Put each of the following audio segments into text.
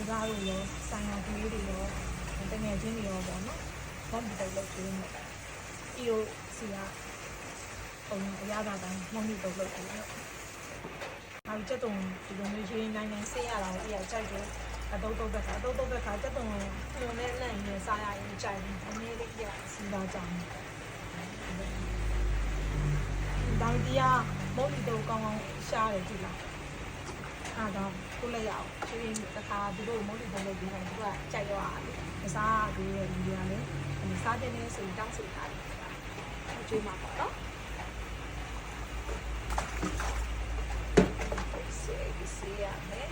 သားတို့ရောဆိုင်ရာကြီးတွေရောတငယ်ချင်းတွေရောပေါ့နော်မော်မီတုပ်လုပ်ပေးနေတယ်ပြီးတော့စီကပုံအရသာတိုင်းမော်မီတုပ်လုပ်ပေးတယ်နောက်ကျက်တုံဒီလိုမျိုးရေးနိုင်ဆေးရတာကိုကြိုက်တယ်အတုပ်တုပ်တဲ့ခါကျက်တုံပုံနဲ့လက်ရင်းစားရရင်ကြိုက်တယ်အနည်းလေးပြစီသားကြောင်းဒါဒီကမော်မီတုပ်ကောင်းကောင်းရှားတယ်ကြည့်လားအားတော့ကိုလည်းရအောင်ချင်းတခါသူတို့မော်လီတုံးလုပ်ပြီးတော့သူကကြိုက်တော့အားမစားသေးတဲ့လူတွေကလည်းစားတဲ့နေ့ဆိုတောင်းဆိုထားတယ်အကျွေးမှာပေါ့နော်ဆေးရမယ်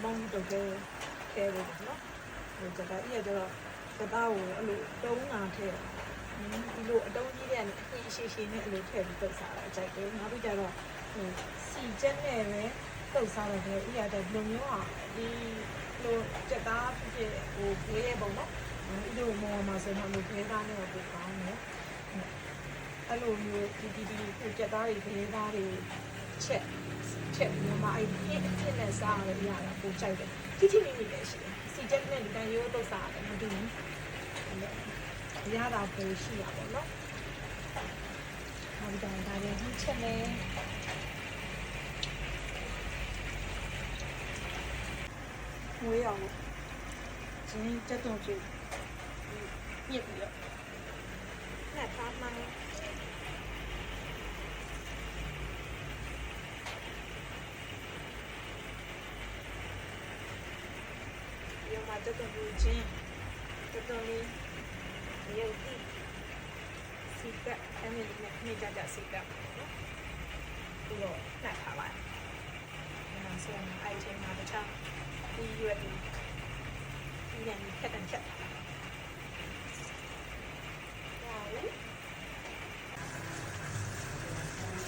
မောင်တို့ကခဲလို့နော်ဒီကတာကြီးကတော့ကတာကိုအဲ့လိုတုံးတာထဲဒီလိုအတုံးကြီးတဲ့အရင်ရှည်နဲ့အဲ့လိုထည့်ပြီးတုပ်စားတာအကြိုက်တယ်နောက်ပြီးကြတော့စီချက်နဲ့ပဲတုပ်စားတယ်ဒီရတဲ့ဘယ်လိုမျိုးอ่ะဒီလိုစက်သားဖြစ်ဟိုဖေးရဲ့ပုံနော်ဒီလိုမော်မှာဆိုတော့လိုဖေးသားနဲ့တော့ပိုကောင်းတယ်အဲ့လိုမျိုးဒီစက်သားတွေဖေးသားတွေချက်မြန်မာအဲ့ဒီအဖြစ်နဲ့စားရရတာပိုကြိုက်တယ်တိနေနေလည်းရှိတယ်စီချက်နဲ့ဒီတိုင်းရိုးတော့စားတယ်မတူဘူးရတာပိုရှိတာပေါ့နော်နောက်တော့ဒါလည်းဒီချက်နဲ့ငွေအောင်ကျင်းတက်တော့ကြည့်ညစ်ပြီးတော့နဲ့ထားမှန်းတက်တော့ဘူးချင်းတက်တော့လေးရုပ်တိစီကအဲ့ဒီနဲ့နေကြစီကနော်ပြီးတော့နှက်ထားလိုက်ဒါဆိုရင်အဲ့ဒီမှာတခြားဒီရွက်ဒီညနေခက်တယ်ချက်ဝါလေ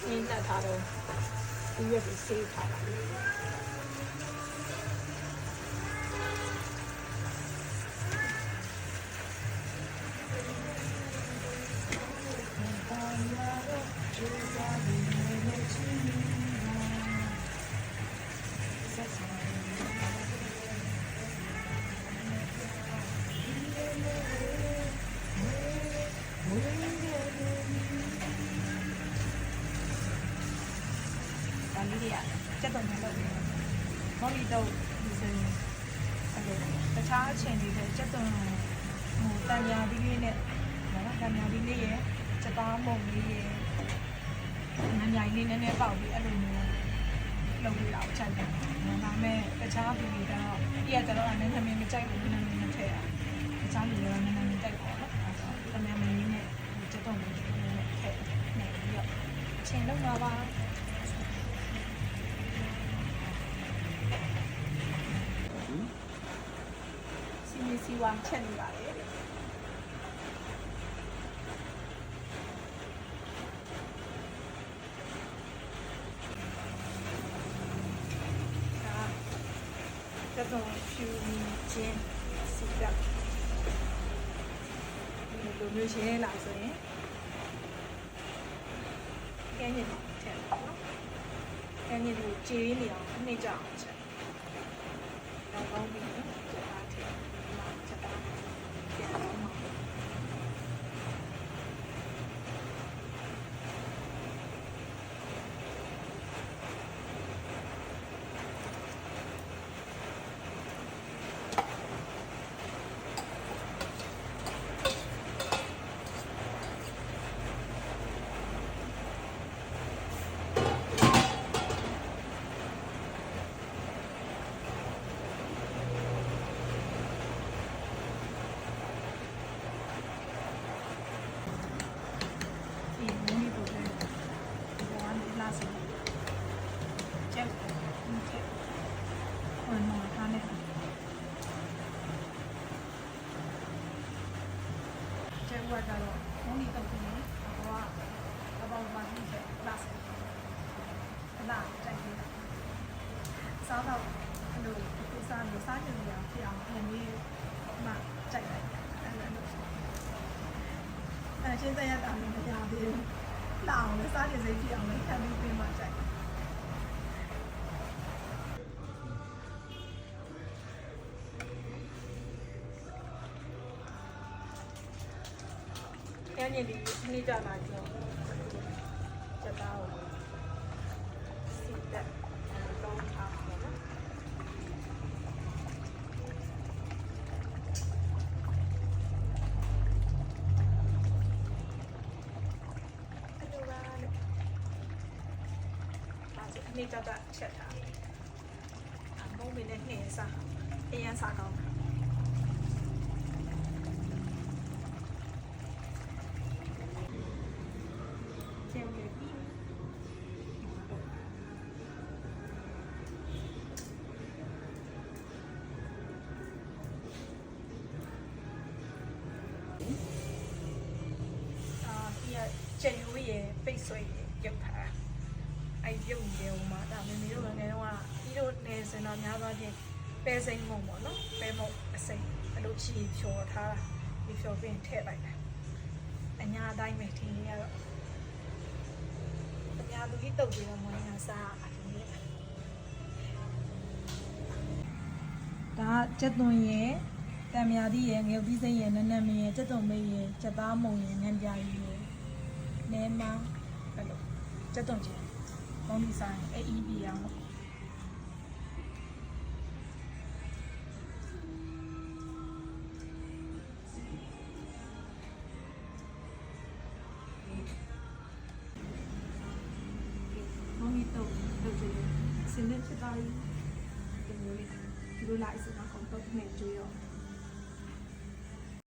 ဒီနှက်ထားတော့ဒီရွက်ဒီစေးထားပါကျက်တော့မလုပ်ဘူးမော်လီတော့ဒီစရင်အဲ့လိုတခြားအချိန်တွေကျက်တော့ဟိုတန်ညာဒီလေးနဲ့နော်တန်ညာဒီလေးရဲ့စက်သားမုံလေးရဲ့နန်းညာလေးနည်းနည်းပေါက်ပြီးအဲ့လိုမျိုးလုပ်ပြီးတော့ချိန်တယ်ဒါပေမဲ့တခြားဗီဒီယိုတော့ဒီကကျတော့နည်းနည်းမကြိုက်ဘူးနည်းနည်းမထည့်ရတခြားဗီဒီယိုကနည်းနည်းမကြိုက်ပါတော့အဲ့တော့တမန်မင်းနဲ့ကျက်တော့မင်းနဲ့ထည့်နေပြီးတော့အချိန်လုံးပါပါစီဝါချက်နေပါလေ这种ဖြူချင်းစီကဒီလိုမျိုးရှင်းလာဆိုရင်ကဲညစ်ချက်နော်ကဲညစ်ကိုကြေးနေအောင်နှိမ့်ကြအောင်ချက်တော့ကောင်းပြီနော်ချက်အားထည့်ချက်အားပြန်အောင်ပါဝတ်ကတော့မုန်းဒီတုပ်ကလေးကတော့အပေါင်းပါပြီးချက်လာစလာကြိုက်နေတာစားတော့အဲ့လို ဒီစားနေစားနေရဖြစ်အောင်နည်းနည်းမှကြိုက်လိုက်အဲ့လိုလို့ရှင်းသက်ရတာလည်းမကြသေးဘူးလောင်လည်းစားနေစိတ်ဖြစ်အောင်လည်းခံပြီးပြင်မှကြိုက်အဲ့ညဒီနေ့ကြလာကြတော့စက်သားကိုစီတက်တော့ထားပါတော့နေ့ကြတာချက်ထားအမုံမင်းနဲ့နှင်းစားအရန်စားကောင်းကျင်းလေးပြီးဒီကျန်ယူရဲ့ပိတ်ဆွဲရုပ်ထားအဲ့ရုပ်နေဦးမှာဒါမမေတို့ငယ်တော့ပြီးတော့နေစင်တော့များသွားချင်းပဲစိမ့်မုံပေါ့နော်ပဲမုံအစိမ့်အဲ့လိုချီဖြော်ထားတာဒီဖြော်ပြီးထည့်လိုက်တယ်အညာအတိုင်းပဲထင်းရတော့အညာသူကြီးတုတ်ပြီးတော့မွေးငါစားအထင်းရဒါကျက်သွန်ရဲ့တံမြာသီးရဲ့ငရုတ်သီးစိမ့်ရဲ့နန်းနန်းမင်းရဲ့ကျက်သွန်မေးရဲ့ကျက်သားမုံရဲ့နန်းပြားကြီးရဲ့နဲမအဲ့လိုကျက်သွန်ချင်းကောင်းဒီဇိုင်းအေးပြီးအောင်မောင်ကြီးတော့လုပ်ကြည့်စင်းနေဖြစ်သွားပြီဒီလိုလေးဒီလိုလိုက်စမှာကုန်တော့နေကြရော